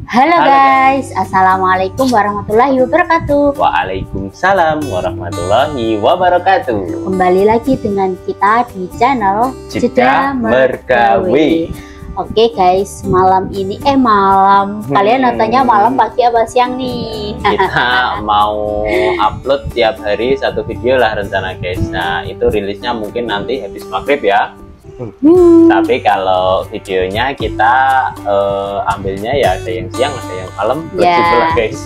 Halo guys, assalamualaikum warahmatullahi wabarakatuh. Waalaikumsalam warahmatullahi wabarakatuh. Kembali lagi dengan kita di channel Jeda Mergawe. Oke guys, malam ini kalian nontonnya malam, pagi apa siang nih? Kita mau upload tiap hari satu video lah rencana guys. Nah itu rilisnya mungkin nanti habis maghrib ya. Tapi kalau videonya kita ambilnya ya ada yang siang, ada yang malam, lah guys.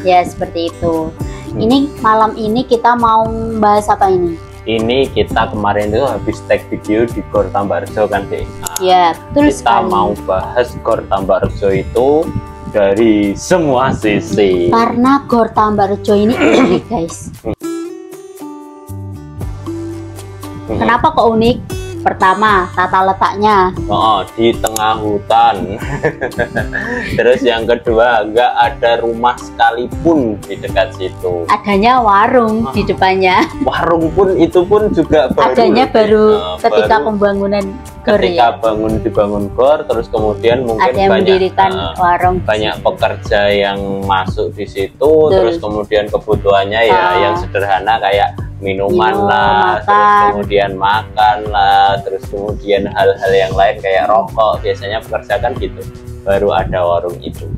Ya seperti itu. Ini malam ini kita mau bahas apa ini? Ini kita kemarin itu habis tag video di Gor Tambarjo kan deh. Nah, ya betul kita sekali. Mau bahas Gor Tambarjo itu dari semua sisi. Karena Gor Tambarjo ini unik guys. Kenapa kok unik? Pertama, tata letaknya. Di tengah hutan. Terus yang kedua, nggak ada rumah sekalipun di dekat situ. Adanya warung di depannya. Warung pun itu pun juga baru. Adanya baru ketika pembangunan gor. Ketika dibangun gor, terus kemudian mungkin ada yang mendirikan warung. Banyak pekerja yang masuk di situ. Terus kemudian kebutuhannya ya yang sederhana kayak minuman lah, terus kemudian makan lah, terus kemudian hal-hal yang lain kayak rokok, biasanya pekerja kan gitu. Baru ada warung itu.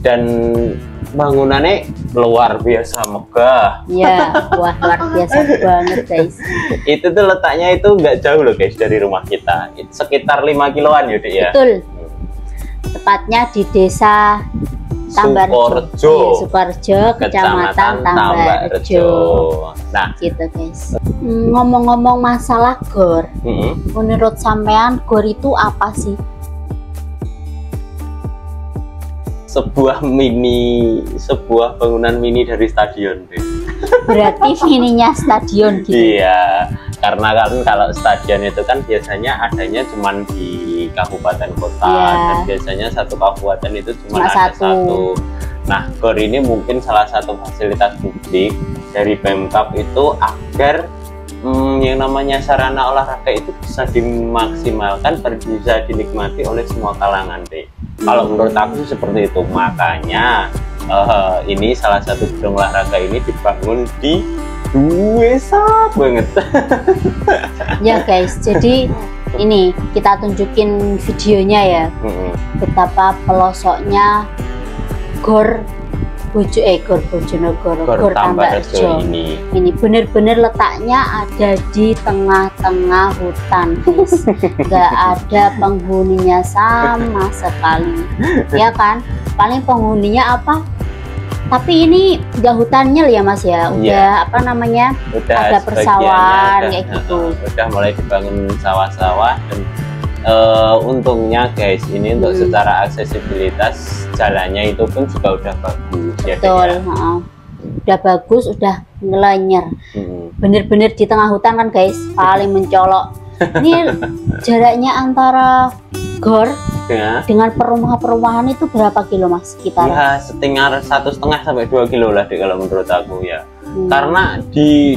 Dan bangunannya luar biasa megah. Iya, wah luar biasa banget guys. Itu tuh letaknya itu nggak jauh loh guys dari rumah kita. Itu sekitar 5 kiloan ya, Dik, ya. Betul. Tepatnya di desa Sukorejo, Kecamatan Tambarjo. Nah, gitu guys. Ngomong-ngomong masalah gor, menurut sampean gor itu apa sih? Sebuah bangunan mini dari stadion. Berarti mininya stadion gitu. Iya, karena kan kalau stadion itu kan biasanya adanya cuma di kabupaten kota, dan biasanya satu kabupaten itu cuma ada satu. Nah, gor ini mungkin salah satu fasilitas publik dari Pemkab itu agar yang namanya sarana olahraga itu bisa dimaksimalkan, bisa dinikmati oleh semua kalangan deh. Kalau menurut aku seperti itu, makanya ini salah satu gedung olahraga ini dibangun di desa banget. Ya guys, jadi ini kita tunjukin videonya ya, betapa pelosoknya Gor Bojonegoro, Gor Tambarjo ini bener-bener letaknya ada di tengah-tengah hutan guys. Gak ada penghuninya sama sekali, ya kan? Paling penghuninya apa? Tapi ini udah hutannya ya mas ya, udah apa namanya, ada persawahan kayak gitu. Udah mulai dibangun sawah-sawah, dan untungnya guys ini untuk secara aksesibilitas jalannya itu pun juga udah bagus. Betul, udah bagus, udah ngelenyer. Bener-bener di tengah hutan kan guys, paling mencolok. Ini jaraknya antara gor dengan perumahan itu berapa kilo mas? Sekitar ya sekitar 1,5 sampai 2 kilo lah kalau menurut aku ya. Karena di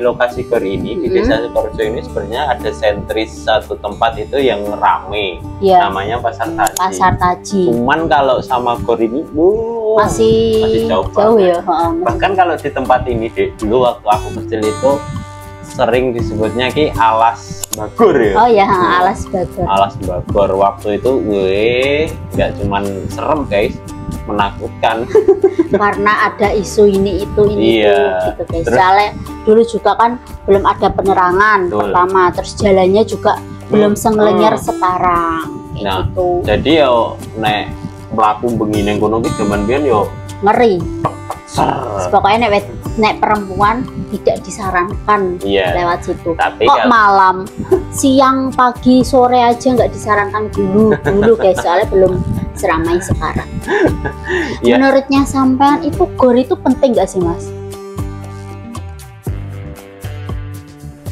lokasi gor ini, di desa Sukorejo ini sebenarnya ada sentris satu tempat itu yang rame, namanya Pasar Taji. Cuman kalau sama gor ini masih jauh ya. Bahkan kalau di tempat ini dulu waktu aku kecil itu sering disebutnya Alas Bagor ya. Oh ya, Alas Bagor. Alas Bagor waktu itu nggak cuman serem guys, menakutkan. Karena ada isu ini itu gitu guys. Soalnya dulu juga kan belum ada penerangan pertama, terus jalannya juga belum senglenyar sekarang gitu. Jadi yo nek mlaku bengi nang kono ki jaman biyen yo ngeri. Pokoknya nek perempuan tidak disarankan lewat situ. Tapi kok malam, siang, pagi, sore aja nggak disarankan dulu guys, soalnya belum seramai sekarang. Menurutnya sampean itu gor itu penting nggak sih mas?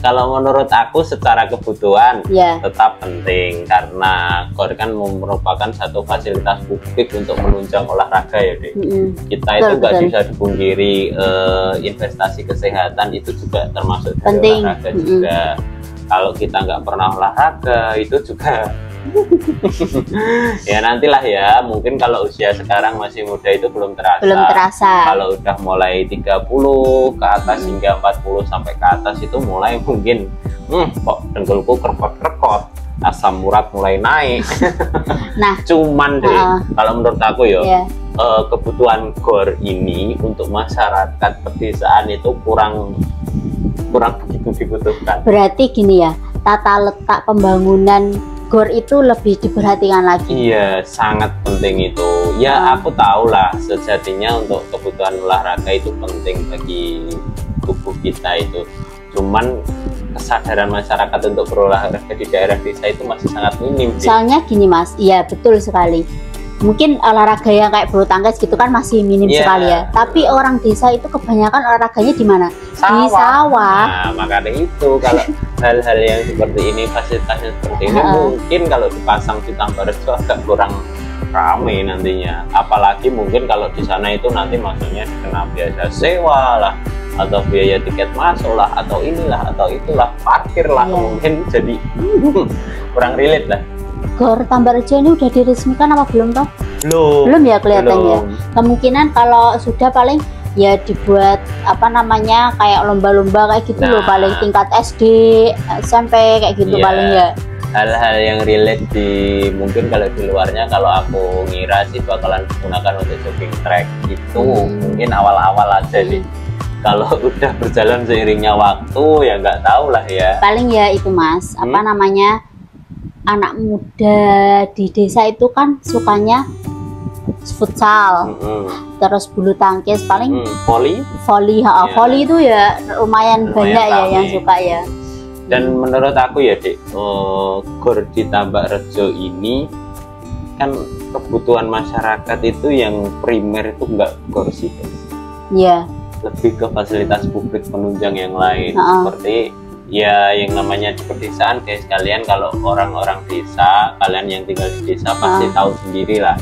Kalau menurut aku secara kebutuhan ya, tetap penting karena GOR kan merupakan satu fasilitas publik untuk menunjang olahraga ya Dek. Kita itu nggak bisa dipungkiri investasi kesehatan itu juga termasuk dari penting. Olahraga juga. Kalau kita nggak pernah olahraga itu juga ya nantilah ya, mungkin kalau usia sekarang masih muda itu belum terasa. Kalau udah mulai 30 ke atas hingga 40 sampai ke atas itu mulai mungkin kok dengkulku kerkot-kerkot, asam urat mulai naik. Nah, cuman deh kalau menurut aku ya, kebutuhan GOR ini untuk masyarakat pedesaan itu kurang begitu dibutuhkan. Berarti gini ya, tata letak pembangunan GOR itu lebih diperhatikan lagi. Iya, sangat penting itu. Ya, aku tahu lah sejatinya untuk kebutuhan olahraga itu penting bagi tubuh kita itu. Cuman kesadaran masyarakat untuk berolahraga di daerah desa itu masih sangat minim. Soalnya gini Mas, iya betul sekali. Mungkin olahraga yang kayak bulu tangkis gitu kan masih minim sekali ya. Tapi orang desa itu kebanyakan olahraganya di mana? Di sawah. Nah, makanya itu kalau hal-hal yang seperti ini, fasilitasnya seperti ini mungkin kalau dipasang di Tambarejo agak kurang ramai nantinya. Apalagi mungkin kalau di sana itu nanti masuknya kena biaya sewa lah, atau biaya tiket masuk lah, atau inilah atau itulah, parkir lah, mungkin jadi kurang relate lah. GOR Tambarejo ini udah diresmikan apa belum toh? Belum ya kelihatannya. Kemungkinan kalau sudah paling ya dibuat apa namanya kayak lomba-lomba kayak gitu loh, paling tingkat SD, SMP kayak gitu paling ya. Hal-hal yang relate di mungkin kalau di luarnya, kalau aku ngira sih bakalan digunakan untuk jogging track itu mungkin awal-awal aja sih. Kalau udah berjalan seiringnya waktu ya nggak tahu lah ya. Paling ya itu Mas, apa namanya, anak muda di desa itu kan sukanya futsal, terus bulu tangkis, paling volley. Volley itu ya lumayan banyak ya yang suka ya. Dan menurut aku ya Dek, GOR di Tambarejo ini kan kebutuhan masyarakat itu yang primer itu enggak GOR sih ya, lebih ke fasilitas publik penunjang yang lain. Seperti ya yang namanya di pedesaan guys, kalian kalau orang-orang desa, kalian yang tinggal di desa pasti tahu sendiri lah,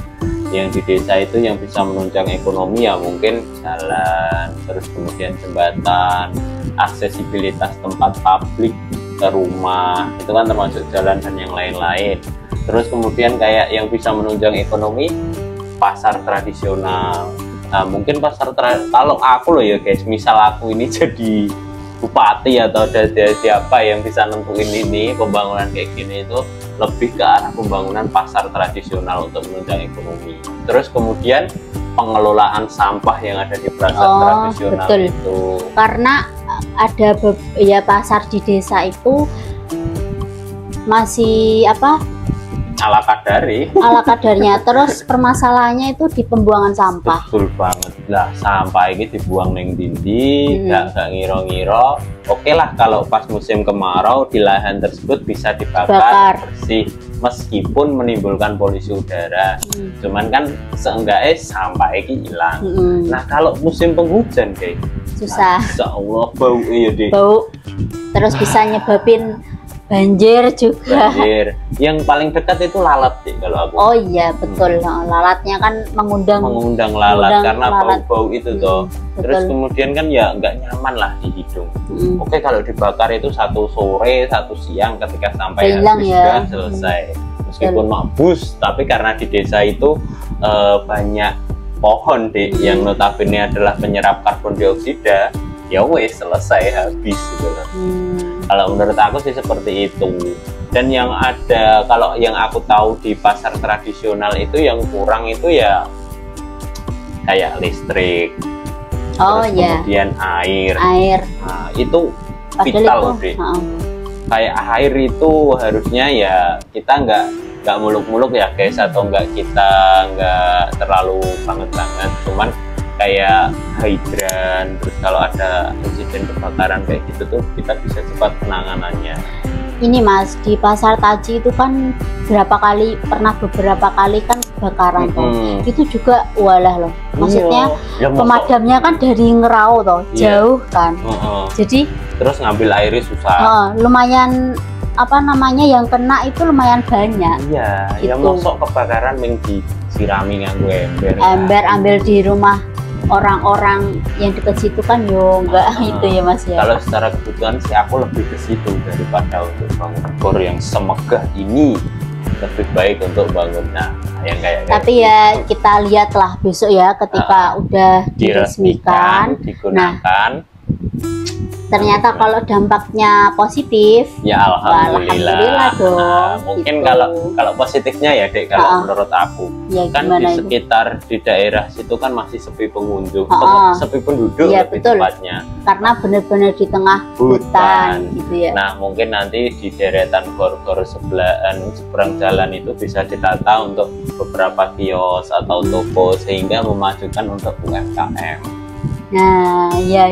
yang di desa itu yang bisa menunjang ekonomi ya mungkin jalan, terus kemudian jembatan, aksesibilitas tempat publik ke rumah itu kan termasuk jalan dan yang lain-lain. Terus kemudian kayak yang bisa menunjang ekonomi, pasar tradisional. Nah mungkin kalau aku loh ya guys, misal aku ini jadi bupati atau ada siapa yang bisa nentuin ini pembangunan kayak gini, itu lebih ke arah pembangunan pasar tradisional untuk menunjang ekonomi. Terus kemudian pengelolaan sampah yang ada di pasar tradisional itu, karena ada ya pasar di desa itu masih apa ala kadarnya. Terus permasalahannya itu di pembuangan sampah. Betul banget lah, sampah ini dibuang neng dindi, nggak ngiro-ngiro. Oke lah kalau pas musim kemarau di lahan tersebut bisa dibakar bersih, meskipun menimbulkan polusi udara. Cuman kan seenggaknya sampah ini hilang. Nah kalau musim penghujan deh susah. Insya Allah bau ya deh. Bau. Terus bisa nyebabin banjir juga. Yang paling dekat itu lalat sih kalau aku. Oh iya betul, lalatnya kan mengundang lalat karena bau-bau itu toh. Terus kemudian kan ya nggak nyaman lah di hidung. Oke kalau dibakar itu satu sore satu siang, ketika sampai habis sudah selesai. Meskipun mabus, tapi karena di desa itu banyak pohon yang notabene adalah penyerap karbon dioksida, ya wes selesai habis gitu loh. Kalau menurut aku sih seperti itu. Dan yang ada, kalau yang aku tahu di pasar tradisional itu yang kurang itu ya kayak listrik, kemudian air. Nah, itu vital deh. Kayak air itu harusnya ya kita nggak muluk-muluk ya guys, atau kita nggak terlalu banget, cuman kayak hidran. Terus kalau ada insiden kebakaran kayak gitu tuh kita bisa cepat penanganannya. ini Mas, di Pasar Taji itu kan beberapa kali kan kebakaran toh. Itu juga walah loh. Maksudnya ya, pemadamnya kan dari Ngerau toh, jauh kan. Jadi terus ngambil airnya susah. Lumayan apa namanya yang kena itu lumayan banyak. Iya, gitu. Ya mosok kebakaran yang disirami nganggo ember. Ember ambil di rumah orang-orang yang dekat situ kan yo enggak itu ya Mas ya. Kalau secara kebutuhan sih aku lebih ke situ daripada untuk bangun gor yang semegah ini. Lebih baik untuk bangun yang kayak tapi ya gitu. Kita lihatlah besok ya ketika udah diresmikan, digunakan. Ternyata kalau dampaknya positif ya alhamdulillah dong. Mungkin gitu. kalau positifnya ya Dek, kalau menurut aku ya, kan di sekitar di daerah situ kan masih sepi pengunjung, sepi penduduk ya, lebih betul. tepatnya karena benar-benar di tengah hutan gitu ya. Nah mungkin nanti di deretan gor-gor seberang jalan itu bisa ditata untuk beberapa kios atau toko sehingga memajukan untuk UMKM. Nah, ya.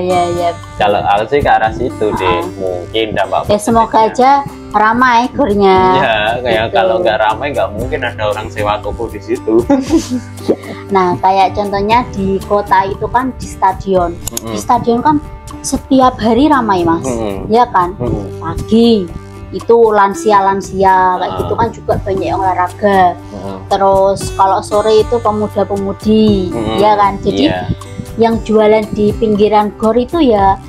Kalau aku sih ke arah situ deh, mungkin dampak. Ya semoga aja ramai gornya. Ya, kayak gitu. Kalau nggak ramai nggak mungkin ada orang sewa toko di situ. Nah, kayak contohnya di kota itu kan di stadion. Di stadion kan setiap hari ramai Mas, ya kan? Pagi itu lansia kayak gitu kan juga banyak yang olahraga. Terus kalau sore itu pemuda-pemudi, ya kan? Jadi yang jualan di pinggiran gor itu ya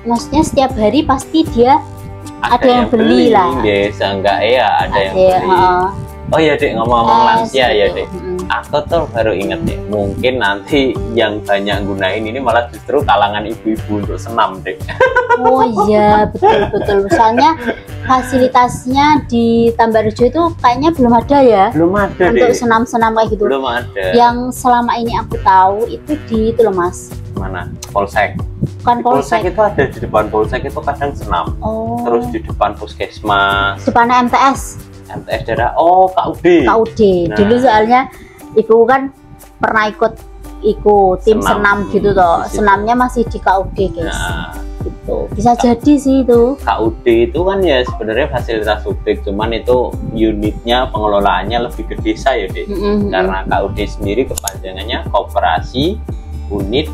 maksudnya setiap hari pasti dia ada yang beli lah. Enggak ya ada yang beli. Oh ya Dek, ngomong-ngomong lansia ya Dek. Aku tuh baru inget ya, mungkin nanti yang banyak gunain ini malah justru kalangan ibu-ibu untuk senam Dek. Oh iya betul. Misalnya fasilitasnya di Tambarrejo itu kayaknya belum ada ya. Belum ada untuk senam-senam kayak gitu. Belum ada. Yang selama ini aku tahu itu di itu loh Mas. Mana? Polsek. Bukan Polsek. Polsek itu ada di depan Polsek itu kadang senam. Terus di depan Puskesmas. Depannya MTS daerah. Oh KUD. Nah. Dulu soalnya ibu kan pernah ikut tim senam gitu toh. Senamnya masih di KUD guys. Nah, gitu. Bisa jadi sih itu. KUD itu kan ya sebenarnya fasilitas publik, cuman itu unitnya pengelolaannya lebih ke desa ya Dek. Karena KUD sendiri kepanjangannya Koperasi Unit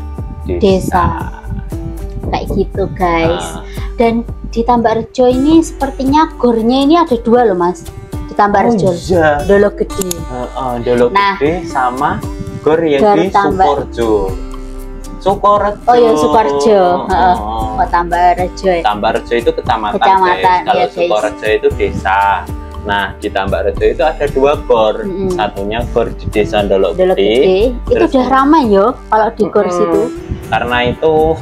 Desa. Kayak gitu guys. Dan di Tambarrejo ini sepertinya gornya ini ada dua loh Mas. Tambarrejo, Dolo Gede. Dolo Gede sama gor yang di Sukorejo. Oh ya Sukorejo. Tambarrejo. Tambarrejo itu kecamatan. Kalau Sukorejo itu desa. Nah di Tambarrejo itu ada dua gor. Satunya gor di desa Dolo Gede. Itu udah ramai yo kalau di gor situ. Karena itu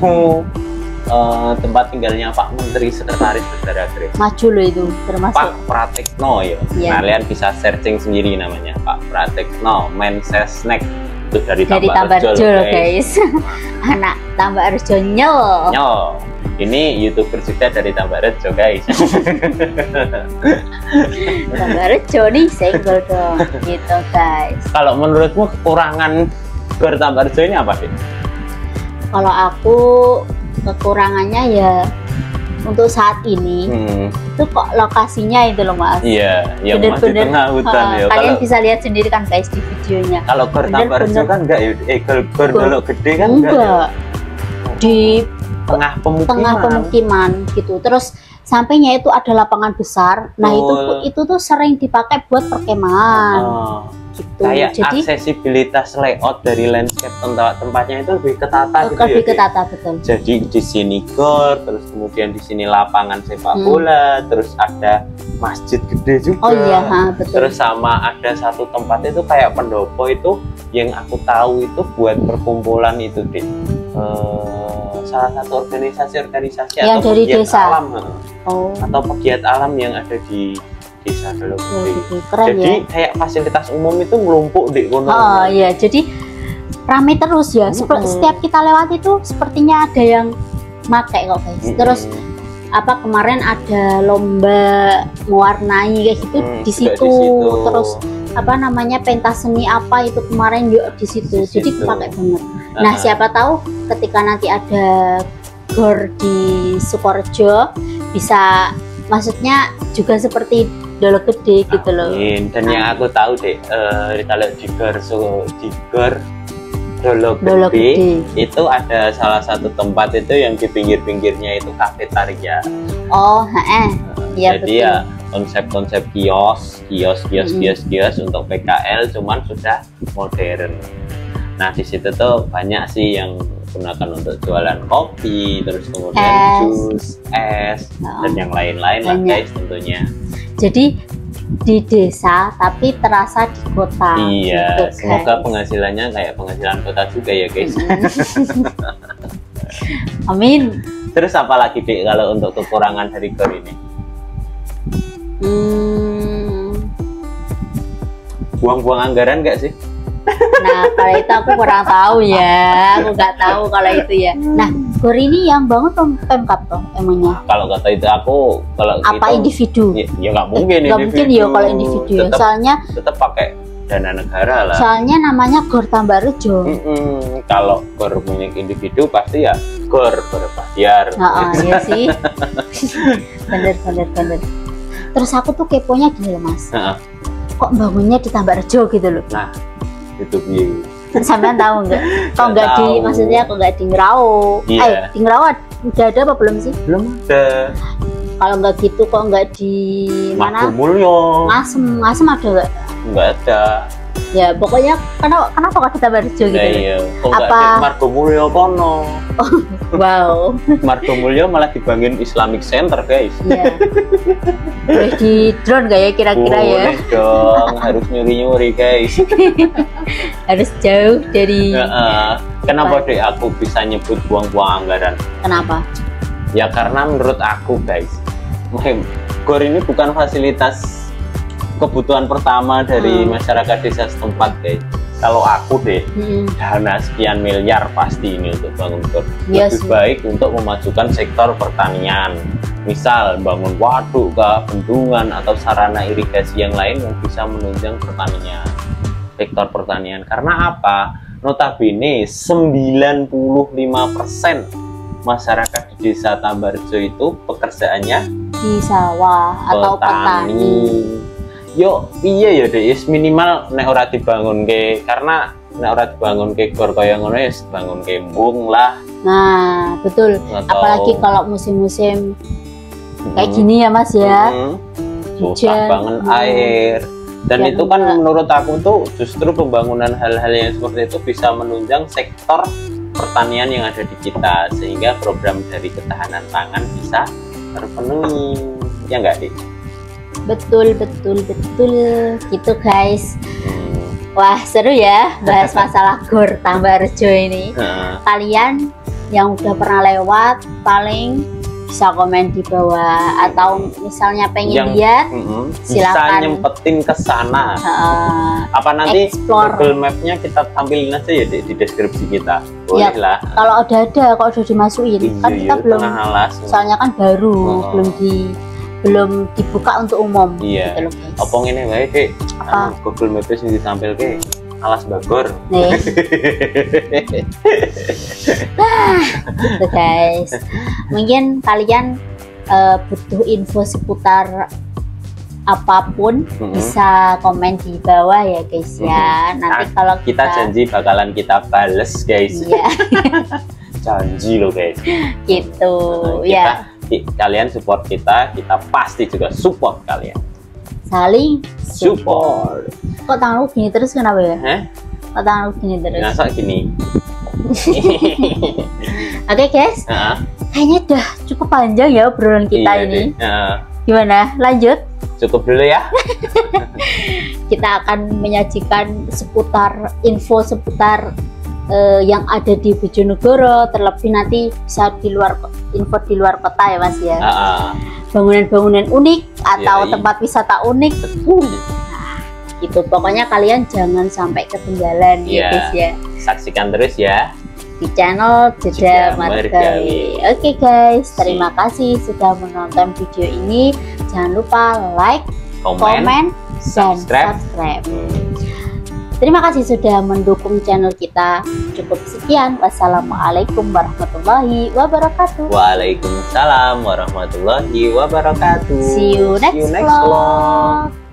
tempat tinggalnya Pak Menteri Sekretaris Negara Gres. Maju loh itu termasuk Pak Pratikno ya. Kalian bisa searching sendiri namanya Pak Pratikno Mensesnek itu dari Tambarrejo guys. Anak Tambarrejo nyol. Ini YouTuber juga dari Tambarrejo guys. Tambarrejo nih senggol dong gitu guys. Kalau menurutmu kekurangan gor Tambarrejo ini apa sih? Kalau aku kekurangannya ya untuk saat ini itu kok lokasinya itu loh Mas. Iya, yang masih tengah hutan ya. Kalian bisa lihat sendiri kan guys di videonya. Kalau gor Tambarrejo kan enggak ya, gor Dolo Gede kan enggak. Di tengah pemukiman gitu. Terus sampingnya itu ada lapangan besar. Nah, itu tuh sering dipakai buat perkemahan. Gitu. Kayak jadi aksesibilitas layout dari landscape tempatnya itu lebih ketata gitu lebih ketata betul. Jadi di sini gor, terus kemudian di sini lapangan sepak bola, terus ada masjid gede juga. Oh iya, betul. Terus sama ada satu tempat itu kayak pendopo itu yang aku tahu itu buat perkumpulan itu deh. Salah satu organisasi yang atau dari pegiat desa alam atau pegiat alam yang ada di desa Dolo Gede. Keren, jadi ya? Kayak fasilitas umum itu melumpuk di kono. Oh iya, jadi ramai terus ya. Setiap kita lewat itu sepertinya ada yang pakai kok guys. Terus kemarin ada lomba mewarnai kayak gitu di situ. Terus pentas seni itu kemarin yuk di situ. Jadi pakai banget. Nah, siapa tahu ketika nanti ada gor di Sukorejo bisa maksudnya juga seperti Dolo Gede gitu loh. Dan yang aku tahu deh, kalau di Gor Dolo Gede itu ada salah satu tempat itu yang di pinggir-pinggirnya itu kafetaria. Oh, ya, jadi betul. Ya konsep-konsep kios untuk PKL, cuman sudah modern. Nah di situ tuh banyak sih yang gunakan untuk jualan kopi, terus kemudian jus, es, dan yang lain-lain lah guys tentunya. Jadi di desa tapi terasa di kota. Iya, gitu, semoga penghasilannya kayak penghasilan kota juga ya guys. Amin. Terus apa lagi Dek kalau untuk kekurangan dari Gor ini? Buang-buang anggaran nggak sih? Nah kalau itu aku kurang tahu ya, aku nggak tahu kalau itu ya. Nah Gor ini yang bangun Pemkab toh emangnya? Kalau kata itu aku, kalau apa gitu, individu? Ya nggak mungkin. Nggak mungkin ya kalau individu ya, soalnya tetap pakai dana negara lah. Soalnya namanya Gor Tambarrejo. Kalau Gor milik individu pasti ya Gor Bahtiar. Iya sih. bener. Terus aku tuh keponya gini loh mas. Kok bangunnya di Tambarrejo gitu loh? Nah itu dia. Sampean tahu nggak? Kok nggak di, maksudnya kok nggak di Ngerau? Iya. Di Ngerau udah ada apa belum sih? Belum ada. Kalau nggak gitu kok nggak di mana? Margomulyo. Ngasem ada nggak? Nggak ada. Ya pokoknya kenapa kok di Tambarrejo gitu? Iya. Kok nggak di Margomulyo kono? Wow. Margomulyo malah dibangun Islamic Center guys. Iya. Boleh di drone gak ya kira-kira ya? Boleh dong, harus nyuri-nyuri guys. Harus jauh dari. Kenapa deh aku bisa nyebut buang-buang anggaran? Kenapa? Ya karena menurut aku guys, Gor ini bukan fasilitas kebutuhan pertama dari masyarakat desa setempat guys. Kalau aku deh, dana sekian miliar pasti ini untuk bangun Gor. Lebih baik untuk memajukan sektor pertanian. Misal bangun waduk, bendungan, atau sarana irigasi yang lain yang bisa menunjang pertanian. Sektor pertanian. Karena apa? Notabene 95% masyarakat di desa Tambarrejo itu pekerjaannya di sawah atau petani. Yo iya ya deh, minimal nek ora dibangun ke, karena nek ora dibangun ke Gor kaya ngono ya bangun ke embung lah. Nah betul, apalagi kalau musim-musim kayak gini ya mas ya, susah banget air. Dan itu kan menurut aku tuh justru pembangunan hal-hal yang seperti itu bisa menunjang sektor pertanian yang ada di kita, sehingga program dari ketahanan pangan bisa terpenuhi, ya enggak Dik? Betul gitu guys. Wah seru ya bahas masalah Gor Tambarrejo ini. Kalian yang udah pernah lewat paling bisa komen di bawah, atau misalnya pengen lihat silakan bisa nyempetin ke sana. Apa nanti Google Map-nya kita tampilin aja ya di deskripsi kita. Boleh lah. Kalau udah dimasukin kan kita belum, soalnya kan baru belum dibuka untuk umum. Iya. Gitu loh, guys. Opong ini baik Dek. Google Maps yang ditampil ke Alas Bagor. Gitu guys. Mungkin kalian butuh info seputar apapun bisa komen di bawah ya guys ya. Nanti kalau kita janji bakalan kita bales guys. Iya. Janji loh guys. Gitu ya. Kalian support kita pasti juga support kalian. Saling support. Kok tanganku gini terus kenapa ya? Kok tanganku gini terus? Masa gini. Oke guys, kayaknya udah cukup panjang ya obrolan kita ini. Gimana? Lanjut? Cukup dulu ya. Kita akan menyajikan info seputar yang ada di Bojonegoro, terlebih nanti bisa info di luar kota ya mas ya. Bangunan-bangunan unik atau tempat wisata unik. Nah, gitu. Pokoknya kalian jangan sampai ketinggalan ya guys ya. Saksikan terus ya di channel Jeda Margawi. Oke guys, terima kasih sudah menonton video ini. Jangan lupa like, komen, dan subscribe. Terima kasih sudah mendukung channel kita. cukup sekian. Wassalamualaikum warahmatullahi wabarakatuh. Waalaikumsalam warahmatullahi wabarakatuh. See you next vlog.